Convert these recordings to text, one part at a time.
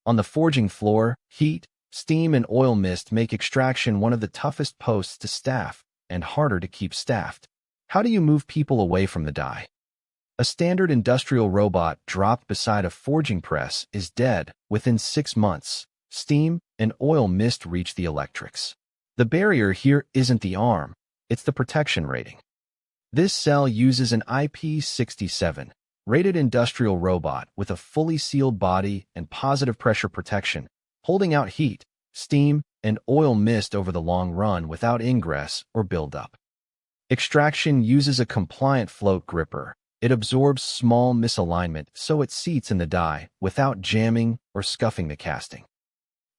On the forging floor, heat, steam, and oil mist make extraction one of the toughest posts to staff and harder to keep staffed. How do you move people away from the die? A standard industrial robot dropped beside a forging press is dead within 6 months. Steam and oil mist reach the electrics. The barrier here isn't the arm, it's the protection rating. This cell uses an IP67 rated industrial robot with a fully sealed body and positive pressure protection, holding out heat, steam, and oil mist over the long run without ingress or buildup. Extraction uses a compliant float gripper. It absorbs small misalignment so it seats in the die without jamming or scuffing the casting.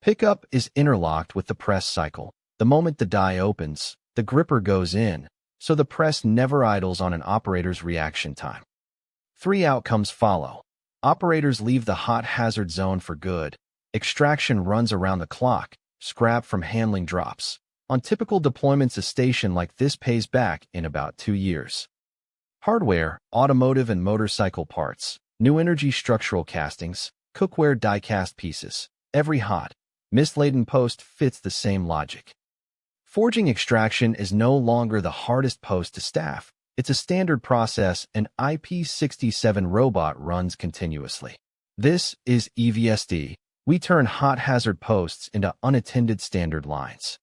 Pickup is interlocked with the press cycle. The moment the die opens, the gripper goes in, so the press never idles on an operator's reaction time. 3 outcomes follow. Operators leave the hot hazard zone for good. Extraction runs around the clock. Scrap from handling drops. On typical deployments, a station like this pays back in about 2 years. Hardware, automotive and motorcycle parts, new energy structural castings, cookware die-cast pieces. Every hot, mist-laden post fits the same logic. Forging extraction is no longer the hardest post to staff. It's a standard process an IP67 robot runs continuously. This is EVST. We turn hot hazard posts into unattended standard lines.